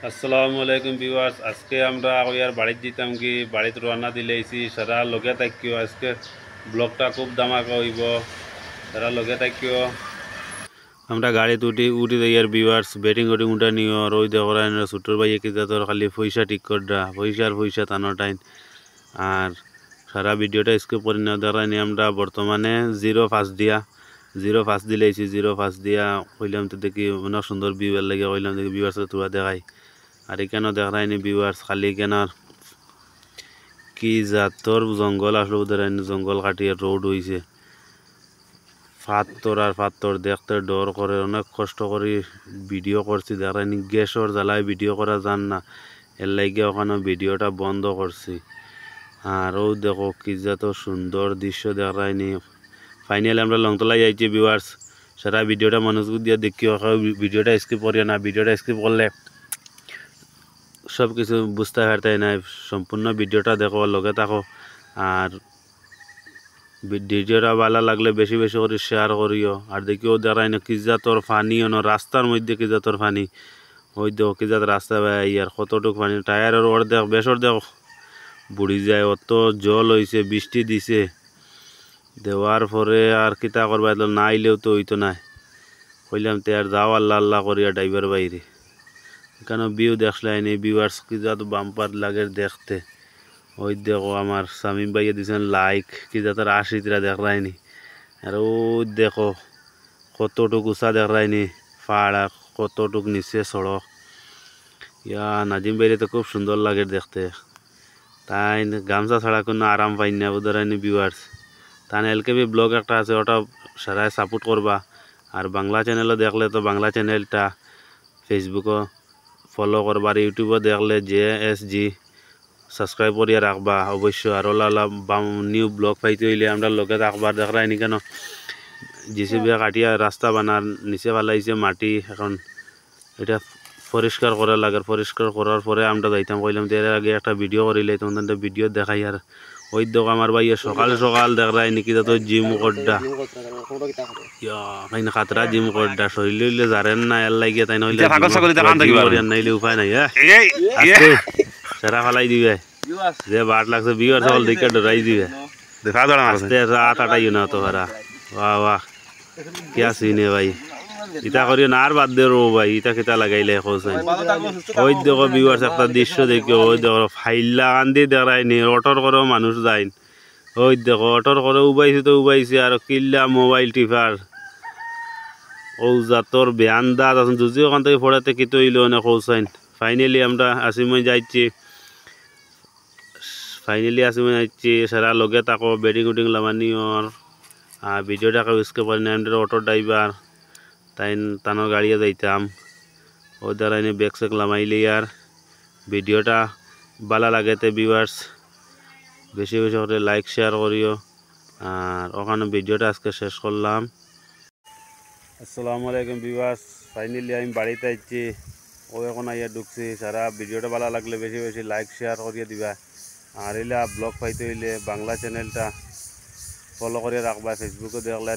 আসসালামু আলাইকুম ভিউয়ার্স, আজকে আমরা ওয়ার বাড়িতে যেতাম কি বাড়িতে রান্না দিলেইছি সারা লগে থাকিও। আজকে ব্লগটা খুব ধামাকা হইব, সারা লগে থাকিও। আমরা গাড়িতে উঠি ইয়ার ভিউয়ার্স বেটিং ওটিং উঠা নিও। আর ওই দেখো ছোটোর ভাইয়ে কি তোর খালি পয়সা ঠিক করডা, পয়সা টানো টাইন। আর সারা ভিডিওটা স্কিপ করে নেওয়া দেখায়নি। আমরা বর্তমানে জিরো ফার্স্ট দিলেইছি। জিরো ফার্স্ট দিয়া কইলাম তো দেখি অনেক সুন্দর ভিউ এর লাগে কইলাম দেখি ভিউয়ার্স তোরা দেখাই। আর এখানেও দেখায়নি ভিউয়ার্স, খালি কেনার কি জাতর জঙ্গল আসলো ওদের জঙ্গল কাটিয়ে রোড হইছে। পাথর দেখতে ডর করে, অনেক কষ্ট করে ভিডিও করছি। দেখায়নি গ্যাসর জ্বালায় ভিডিও করা যান না, এর লাগে ওখানে ভিডিওটা বন্ধ করছি। আর ও দেখো কি যত সুন্দর দৃশ্য দেখায়নি। ফাইনালি আমরা লংতলায় যাইছি ভিউয়ার্স, সারা ভিডিওটা মনোযোগ দিয়ে দেখিও। ভিডিওটা স্কিপ করিও না, ভিডিওটা স্কিপ করলে সব কিছু বুঝতে পারতাই না। সম্পূর্ণ ভিডিওটা দেখো, লগে থাকো। আর ভিডিওটা ভালো লাগলে বেশি বেশি করে শেয়ার করিও। আর দেখিও দেখাই না কি জাতর ফানি, রাস্তার মধ্যে কি জাতর ফানি। ওই দেখো কি জাত রাস্তা ভাই, আর কতটুক পানি, টায়ারের অর্ধেক বেশ অর্ধেক বুড়ি যায়। অত জল হয়েছে, বৃষ্টি দিছে, দেওয়ার পরে আর কিতা করবা, না আইলেও তো হইতো না। কইলাম তে আর যাও আল্লাহ আল্লাহ করিয়া ড্রাইভার বাইরে। এখানে ভিউ দেখলাইনি ভিউয়ার্স, কি যাত বাম্পার লাগে দেখতে। ওই দেখো আমার শামীম ভাইয়া দিয়েছেন লাইক, কি যাতার আশিতরা দেখলাইনি। আর ও দেখো কতটুক উঁচা দেখলাইনি পাহাড়, কতটুক নিচে সড়ক। ইয়া নাজিম ভাইরে তো খুব সুন্দর লাগে দেখতে। তাই গামছা ছাড়া কোনো আরাম পাই না বুধরাইনি ভিউয়ার্স। তাই এলকেবি ব্লগ একটা আছে, ওটা সারাই সাপোর্ট করবা। আর বাংলা চ্যানেলও দেখলে তো বাংলা চ্যানেলটা ফেসবুকও ফলো করবা। আর ইউটিউবও দেখলে JSG সাবস্ক্রাইব করিয়া রাখবা অবশ্যই। আর ওলা নিউ ব্লগ পাইতে হইলে আমরা লগে রাখবার দেখরাইনি কেন JCB কাটিয়া রাস্তা বানার নিচে ফেলাইছে মাটি। এখন এটা পরিষ্কার করা লাগে, পরিষ্কার করার পরে আমরা যাইতাম। কইলাম এর আগে একটা ভিডিও করিলে তখন ভিডিও দেখাই। আর ওই দেখো আমার ভাই সকাল সকাল দেখরাই নাকি তো জিম করডা, ইয়া খাতরা জিম করডা, শরীর হইলে জারেন না এর লাগিয়ে তাই নইলে নাইলে উপায় নাই। সেরা ফেলাই দিবে যে বাট লাগছে বিয়ার সকল দেখে ডরাই দিবে। আস্তে রাত আটাইও না তো ভাড়া। বাহ বাহ কিয়া সিনে ভাই, ইটা করিও না আর বাদ দে রো ভাই, ইটা কিতা লাগাইলে খোঁজ। ওই দেখো বিয়ার একটা দৃশ্য দেখিও। ওই দেখো ফাইল্লা কান্দি দেখায়নি, অটোর করেও মানুষ যায়। ওই দেখো অটোর করে উবাইছে তো উবাইছে, আর কিল্লা মোবাইল টিপার ও জাতর বেয়ান দাঁত এখন যদি ওখান থেকে পড়াতে কি তৈল অনেক খোঁজাইন। ফাইনালি আমরা আসিমই যাইছি, সারা লগে তাকো বেডিং উডিং লামানিওর। আর ভিডিওটাকে ইউজকে পারি না, আমাদের অটো ড্রাইভার তাই তানোর গাড়িয়ে যাইতাম। ও দ্বারা ব্যাগ সেক লামাইলে আর ভিডিওটা ভালো লাগেতে ভিউয়ার্স বেশি বেশি করে লাইক শেয়ার করিও। আর ওখানে ভিডিওটা আজকে শেষ করলাম। আসসালামু আলাইকুম ভিউয়ার্স, ফাইনালি আমি বাড়িতে আইছি। ও এখন আইয়া ঢুকছি। সারা ভিডিওটা ভালো লাগলে বেশি বেশি লাইক শেয়ার করিয়ে দিবা। আর এলা ব্লগ পাইতে হইলে বাংলা চ্যানেলটা ফলো করে রাখবা, ফেসবুকে দেখলে।